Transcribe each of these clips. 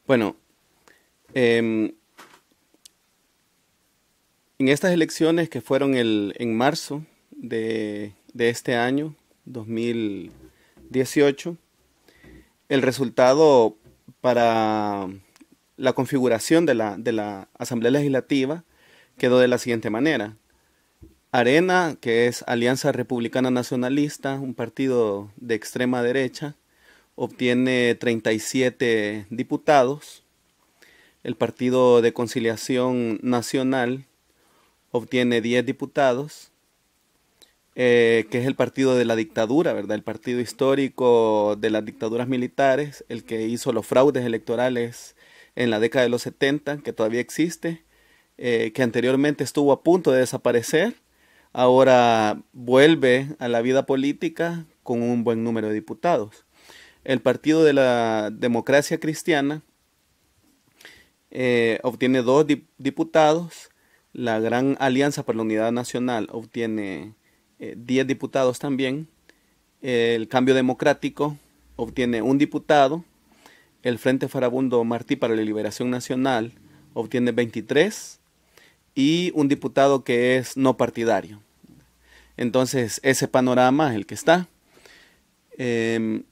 Bueno, em, en estas elecciones que fueron en marzo de este año, 2018, el resultado para la configuración de la Asamblea Legislativa quedó de la siguiente manera. Arena, que es Alianza Republicana Nacionalista, un partido de extrema derecha, obtiene 37 diputados. El Partido de Conciliación Nacional obtiene 10 diputados, que es el partido de la dictadura, ¿verdad? El partido histórico de las dictaduras militares, el que hizo los fraudes electorales en la década de los 70, que todavía existe, que anteriormente estuvo a punto de desaparecer, ahora vuelve a la vida política con un buen número de diputados. El Partido de la Democracia Cristiana obtiene dos diputados. La Gran Alianza por la Unidad Nacional obtiene 10 diputados también. El Cambio Democrático obtiene un diputado. El Frente Farabundo Martí para la Liberación Nacional obtiene 23 y un diputado que es no partidario. Entonces, ese panorama es el que está. Eh,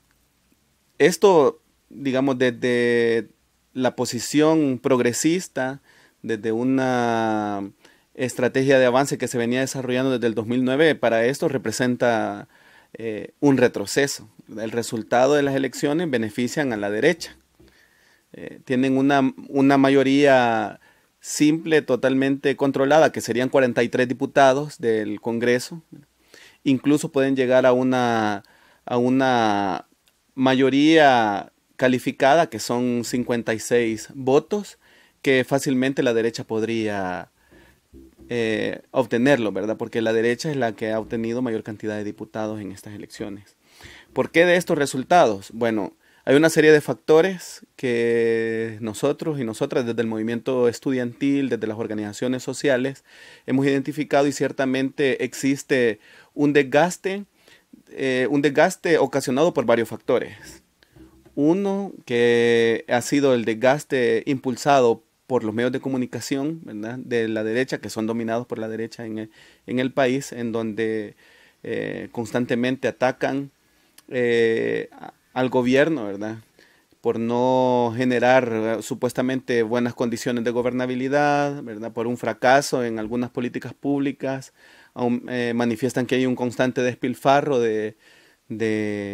Esto, digamos, desde la posición progresista, desde una estrategia de avance que se venía desarrollando desde el 2009, para esto representa un retroceso. El resultado de las elecciones benefician a la derecha. Tienen una mayoría simple, totalmente controlada, que serían 43 diputados del Congreso. Incluso pueden llegar a una mayoría calificada, que son 56 votos, que fácilmente la derecha podría obtenerlo, ¿verdad? Porque la derecha es la que ha obtenido mayor cantidad de diputados en estas elecciones. ¿Por qué de estos resultados? Bueno, hay una serie de factores que nosotros y nosotras desde el movimiento estudiantil, desde las organizaciones sociales, hemos identificado, y ciertamente existe un desgaste ocasionado por varios factores. Uno, que ha sido el desgaste impulsado por los medios de comunicación, ¿verdad? De la derecha, que son dominados por la derecha en el país, en donde constantemente atacan al gobierno, ¿verdad? Por no generar supuestamente buenas condiciones de gobernabilidad, ¿verdad? Por un fracaso en algunas políticas públicas. Manifiestan que hay un constante despilfarro de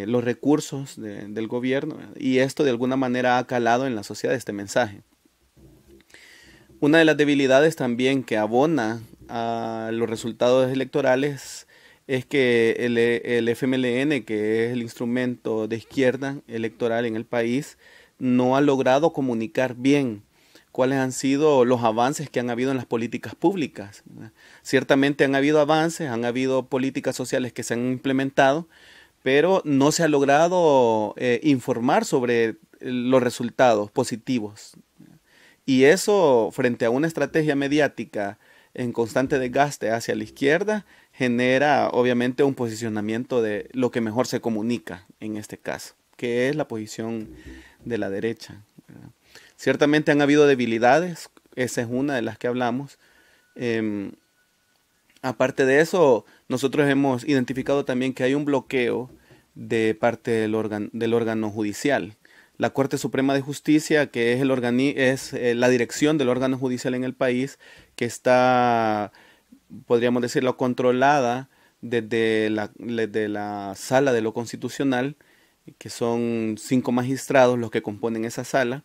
los recursos del gobierno, ¿verdad? Y esto de alguna manera ha calado en la sociedad este mensaje. Una de las debilidades también que abona a los resultados electorales es que el FMLN, que es el instrumento de izquierda electoral en el país, no ha logrado comunicar bien cuáles han sido los avances que han habido en las políticas públicas, ¿verdad? Ciertamente han habido avances, han habido políticas sociales que se han implementado, pero no se ha logrado informar sobre los resultados positivos. Y eso, frente a una estrategia mediática en constante desgaste hacia la izquierda, genera obviamente un posicionamiento de lo que mejor se comunica en este caso, que es la posición de la derecha, ¿verdad? Ciertamente han habido debilidades, esa es una de las que hablamos. Em, Aparte de eso, nosotros hemos identificado también que hay un bloqueo de parte del órgano judicial. La Corte Suprema de Justicia, que es, la dirección del órgano judicial en el país, que está, podríamos decirlo, controlada desde la sala de lo constitucional, que son 5 magistrados los que componen esa sala,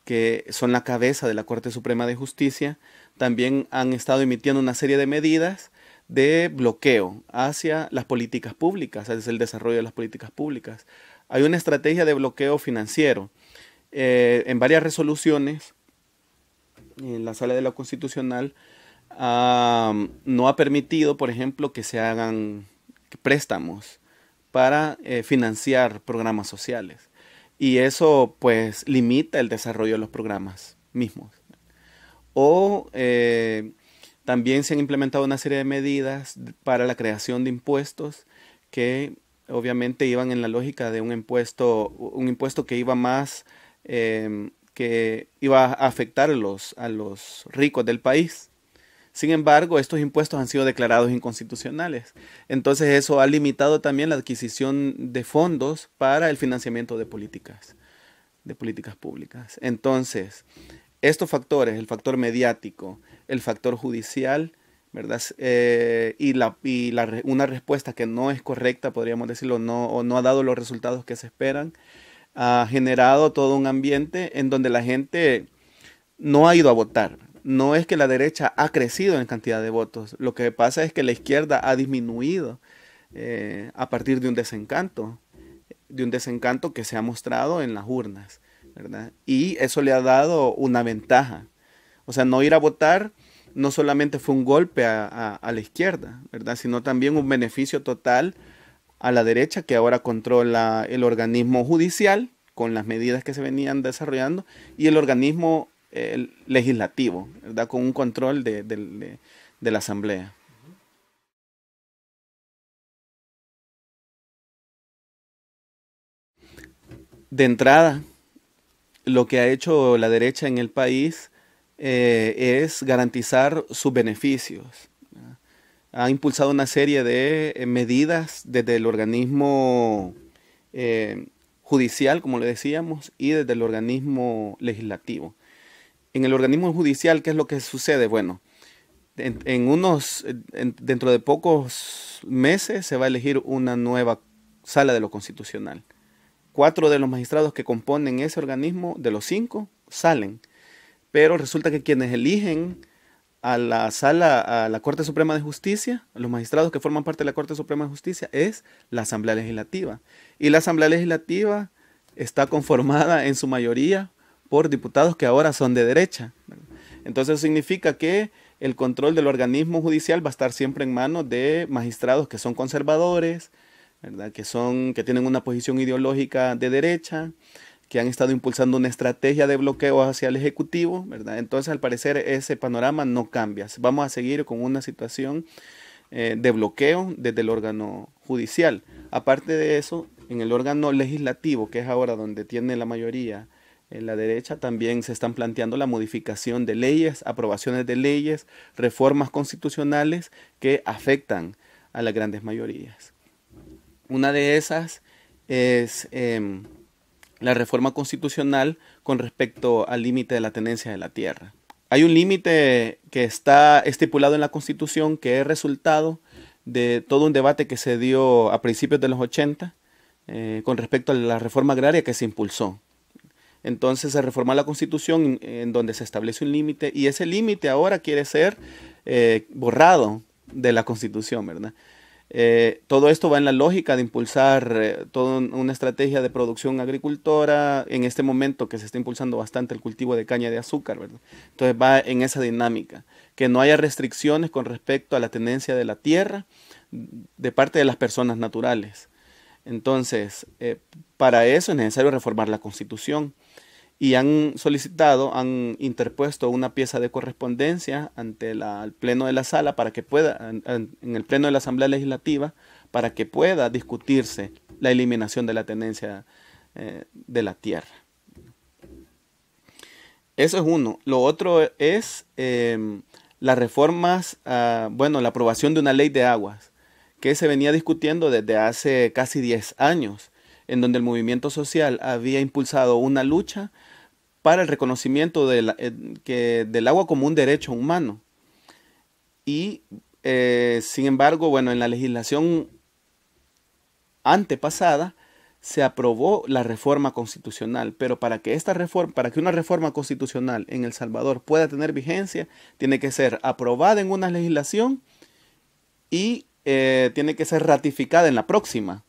que son la cabeza de la Corte Suprema de Justicia. También han estado emitiendo una serie de medidas de bloqueo hacia las políticas públicas, hacia el desarrollo de las políticas públicas. Hay una estrategia de bloqueo financiero. En varias resoluciones, en la Sala de lo Constitucional no ha permitido, por ejemplo, que se hagan préstamos para financiar programas sociales. Y eso pues limita el desarrollo de los programas mismos. O también se han implementado una serie de medidas para la creación de impuestos que obviamente iban en la lógica de un impuesto que iba más que iba a afectar a los ricos del país. Sin embargo, estos impuestos han sido declarados inconstitucionales. Entonces eso ha limitado también la adquisición de fondos para el financiamiento de políticas públicas. Entonces, estos factores, el factor mediático, el factor judicial, ¿verdad? Una respuesta que no es correcta, podríamos decirlo, o no ha dado los resultados que se esperan, ha generado todo un ambiente en donde la gente no ha ido a votar. No es que la derecha ha crecido en cantidad de votos, lo que pasa es que la izquierda ha disminuido a partir de un desencanto que se ha mostrado en las urnas, ¿verdad? Y eso le ha dado una ventaja. O sea, no ir a votar no solamente fue un golpe a la izquierda, ¿verdad? Sino también un beneficio total a la derecha, que ahora controla el organismo judicial con las medidas que se venían desarrollando y el organismo legislativo, ¿verdad? Con un control de la Asamblea. De entrada, lo que ha hecho la derecha en el país es garantizar sus beneficios. Ha impulsado una serie de medidas desde el organismo judicial, como le decíamos, y desde el organismo legislativo. En el organismo judicial, ¿qué es lo que sucede? Bueno, dentro de pocos meses se va a elegir una nueva sala de lo constitucional. 4 de los magistrados que componen ese organismo, de los 5, salen. Pero resulta que quienes eligen a la Corte Suprema de Justicia, a los magistrados que forman parte de la Corte Suprema de Justicia, es la Asamblea Legislativa. Y la Asamblea Legislativa está conformada en su mayoría por diputados que ahora son de derecha. Entonces eso significa que el control del organismo judicial va a estar siempre en manos de magistrados que son conservadores, ¿verdad? Que tienen una posición ideológica de derecha, que han estado impulsando una estrategia de bloqueo hacia el Ejecutivo, ¿verdad? Entonces, al parecer, ese panorama no cambia. Vamos a seguir con una situación de bloqueo desde el órgano judicial. Aparte de eso, en el órgano legislativo, que es ahora donde tiene la mayoría en la derecha, también se están planteando la modificación de leyes, aprobaciones de leyes, reformas constitucionales que afectan a las grandes mayorías. Una de esas es la reforma constitucional con respecto al límite de la tenencia de la tierra. Hay un límite que está estipulado en la Constitución que es resultado de todo un debate que se dio a principios de los 80 con respecto a la reforma agraria que se impulsó. Entonces se reformó la Constitución en donde se establece un límite y ese límite ahora quiere ser borrado de la Constitución, ¿verdad? Todo esto va en la lógica de impulsar toda una estrategia de producción agricultora, en este momento que se está impulsando bastante el cultivo de caña de azúcar, ¿verdad? Entonces va en esa dinámica, que no haya restricciones con respecto a la tenencia de la tierra de parte de las personas naturales. Entonces, para eso es necesario reformar la Constitución. Y han interpuesto una pieza de correspondencia ante el Pleno de la Sala para que pueda, en el Pleno de la Asamblea Legislativa, para que pueda discutirse la eliminación de la tenencia de la tierra. Eso es uno. Lo otro es las reformas, la aprobación de una ley de aguas, que se venía discutiendo desde hace casi 10 años, en donde el movimiento social había impulsado una lucha para el reconocimiento del agua como un derecho humano. Y, sin embargo, en la legislación antepasada se aprobó la reforma constitucional, pero para que una reforma constitucional en El Salvador pueda tener vigencia, tiene que ser aprobada en una legislación y tiene que ser ratificada en la próxima.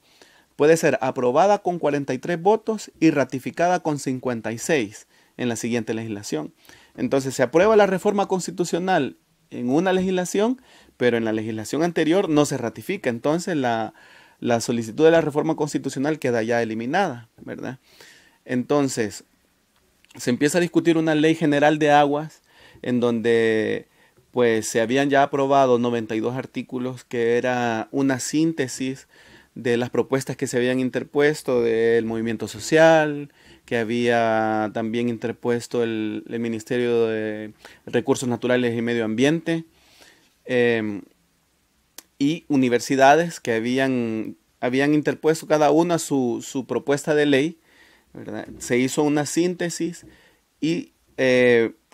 Puede ser aprobada con 43 votos y ratificada con 56 en la siguiente legislación. Entonces se aprueba la reforma constitucional en una legislación, pero en la legislación anterior no se ratifica. Entonces la solicitud de la reforma constitucional queda ya eliminada, ¿verdad? Entonces se empieza a discutir una ley general de aguas en donde pues se habían ya aprobado 92 artículos, que era una síntesis de las propuestas que se habían interpuesto del movimiento social, que había también interpuesto el Ministerio de Recursos Naturales y Medio Ambiente, em, y universidades que habían interpuesto cada una su propuesta de ley, ¿verdad? Se hizo una síntesis y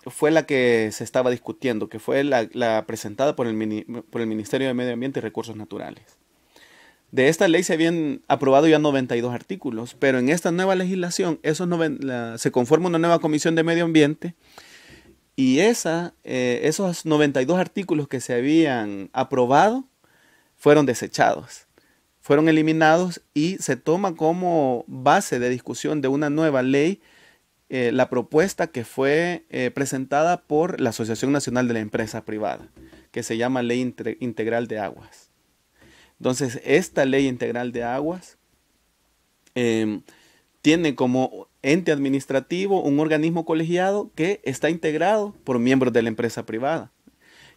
fue la que se estaba discutiendo, que fue la presentada por el Ministerio de Medio Ambiente y Recursos Naturales. De esta ley se habían aprobado ya 92 artículos, pero en esta nueva legislación se conforma una nueva comisión de medio ambiente y esos 92 artículos que se habían aprobado fueron desechados, fueron eliminados y se toma como base de discusión de una nueva ley la propuesta que fue presentada por la Asociación Nacional de la Empresa Privada, que se llama Ley Integral de Aguas. Entonces, esta Ley Integral de Aguas tiene como ente administrativo un organismo colegiado que está integrado por miembros de la empresa privada.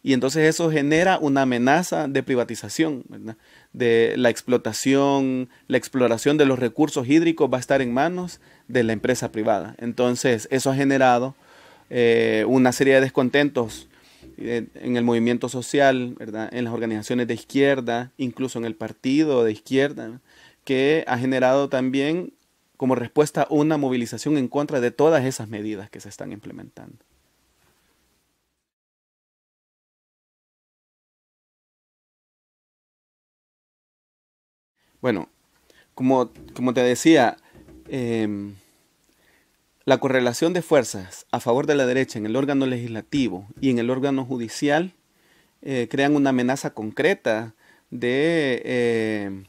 Y entonces eso genera una amenaza de privatización, ¿verdad? De la explotación, la exploración de los recursos hídricos va a estar en manos de la empresa privada. Entonces eso ha generado una serie de descontentos en el movimiento social, ¿verdad? En las organizaciones de izquierda, incluso en el partido de izquierda, ¿no? Que ha generado también como respuesta una movilización en contra de todas esas medidas que se están implementando. Bueno, como te decía, em, la correlación de fuerzas a favor de la derecha en el órgano legislativo y en el órgano judicial crean una amenaza concreta de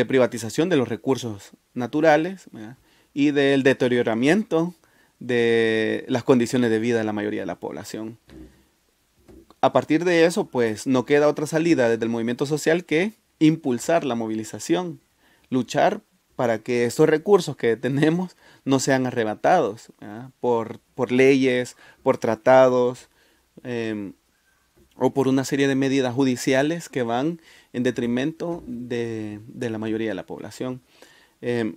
privatización de los recursos naturales, ¿verdad? Y del deterioramiento de las condiciones de vida de la mayoría de la población. A partir de eso, pues no queda otra salida desde el movimiento social que impulsar la movilización, luchar para que estos recursos que tenemos no sean arrebatados, ¿verdad? Por leyes, por tratados, eh, o por una serie de medidas judiciales que van en detrimento de la mayoría de la población. Eh,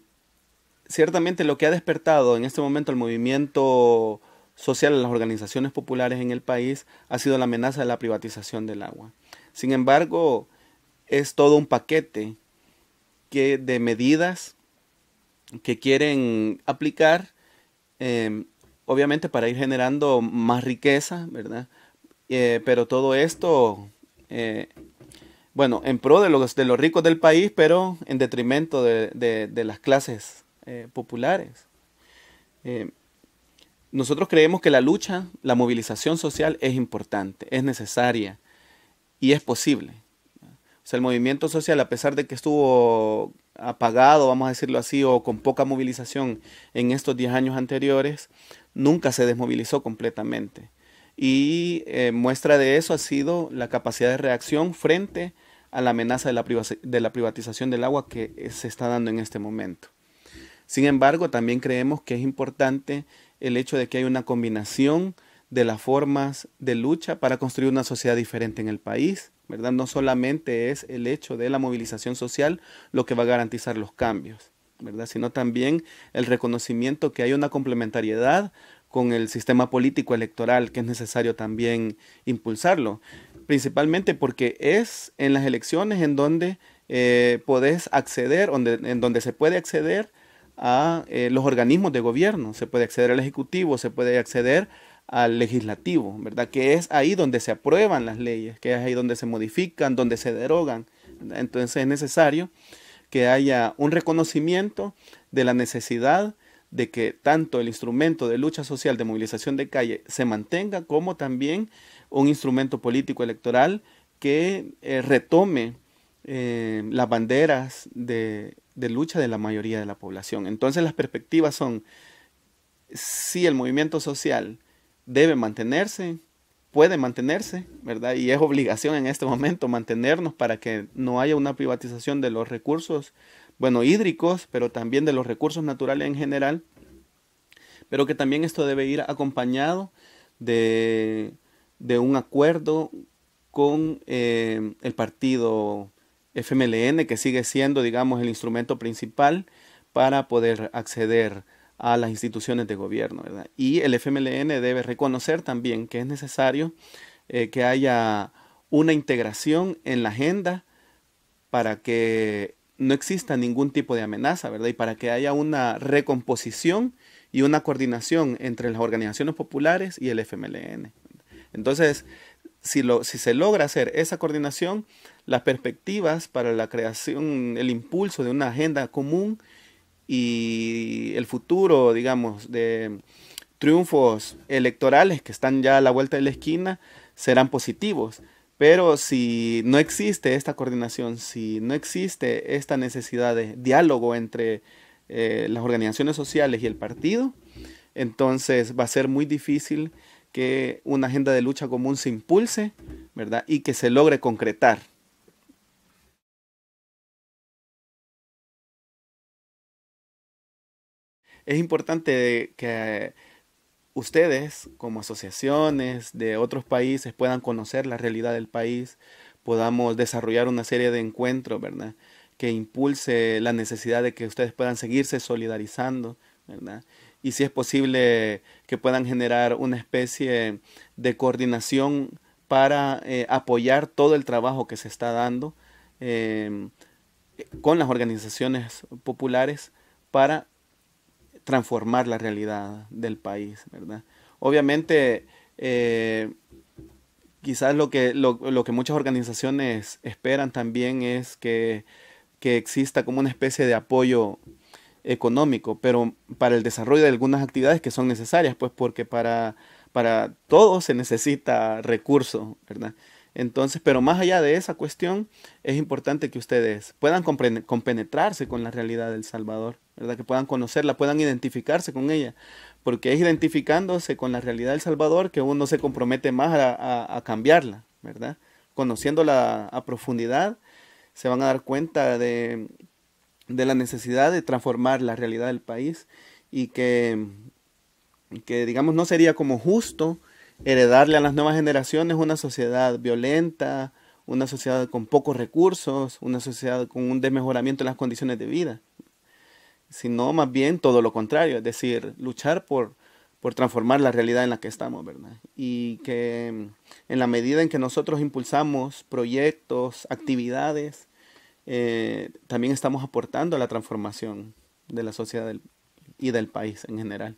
Ciertamente lo que ha despertado en este momento el movimiento social en las organizaciones populares en el país ha sido la amenaza de la privatización del agua. Sin embargo, es todo un paquete de medidas que quieren aplicar, eh, obviamente para ir generando más riqueza, ¿verdad? Pero todo esto, eh, bueno, en pro de los ricos del país, pero en detrimento de las clases populares. Eh, Nosotros creemos que la lucha, la movilización social es importante, es necesaria y es posible. O sea, el movimiento social, a pesar de que estuvo apagado, vamos a decirlo así, o con poca movilización en estos 10 años anteriores, nunca se desmovilizó completamente. Y muestra de eso ha sido la capacidad de reacción frente a la amenaza de la privatización del agua que se está dando en este momento. Sin embargo, también creemos que es importante el hecho de que hay una combinación de las formas de lucha para construir una sociedad diferente en el país, ¿verdad? No solamente es el hecho de la movilización social lo que va a garantizar los cambios, ¿verdad? Sino también el reconocimiento que hay una complementariedad con el sistema político electoral que es necesario también impulsarlo, principalmente porque es en las elecciones en donde podés acceder, en donde se puede acceder a los organismos de gobierno, se puede acceder al ejecutivo, se puede acceder al legislativo, ¿verdad? Que es ahí donde se aprueban las leyes, que es ahí donde se modifican, donde se derogan, ¿verdad? Entonces es necesario que haya un reconocimiento de la necesidad de que tanto el instrumento de lucha social de movilización de calle se mantenga, como también un instrumento político electoral que retome las banderas de lucha de la mayoría de la población. Entonces las perspectivas son, si el movimiento social debe mantenerse, puede mantenerse, ¿verdad? Y es obligación en este momento mantenernos para que no haya una privatización de los recursos, bueno, hídricos, pero también de los recursos naturales en general, pero que también esto debe ir acompañado de, de un acuerdo con el partido FMLN, que sigue siendo, digamos, el instrumento principal para poder acceder a las instituciones de gobierno, ¿verdad? Y el FMLN debe reconocer también que es necesario que haya una integración en la agenda para que no exista ningún tipo de amenaza, ¿verdad? Y para que haya una recomposición y una coordinación entre las organizaciones populares y el FMLN. Entonces, si se logra hacer esa coordinación, las perspectivas para la creación, el impulso de una agenda común y el futuro, digamos, de triunfos electorales que están ya a la vuelta de la esquina serán positivos. Pero si no existe esta coordinación, si no existe esta necesidad de diálogo entre las organizaciones sociales y el partido, entonces va a ser muy difícil que una agenda de lucha común se impulse, ¿verdad? Y que se logre concretar. Es importante que ustedes, como asociaciones de otros países, puedan conocer la realidad del país, podamos desarrollar una serie de encuentros, ¿verdad? Que impulse la necesidad de que ustedes puedan seguirse solidarizando, ¿verdad? Y si es posible que puedan generar una especie de coordinación para apoyar todo el trabajo que se está dando eh, con las organizaciones populares para transformar la realidad del país, ¿verdad? Obviamente, quizás lo que muchas organizaciones esperan también es que exista como una especie de apoyo económico, pero para el desarrollo de algunas actividades que son necesarias, pues porque para todo se necesita recursos, ¿verdad? Entonces, pero más allá de esa cuestión, es importante que ustedes puedan compenetrarse con la realidad del Salvador, ¿verdad? Que puedan conocerla, puedan identificarse con ella, porque es identificándose con la realidad del Salvador que uno se compromete más a cambiarla, ¿verdad? Conociéndola a profundidad, se van a dar cuenta de la necesidad de transformar la realidad del país y que digamos no sería como justo heredarle a las nuevas generaciones una sociedad violenta, una sociedad con pocos recursos, una sociedad con un desmejoramiento en las condiciones de vida, sino más bien todo lo contrario, es decir, luchar por transformar la realidad en la que estamos, ¿verdad? Y que en la medida en que nosotros impulsamos proyectos, actividades, también estamos aportando a la transformación de la sociedad y del país en general.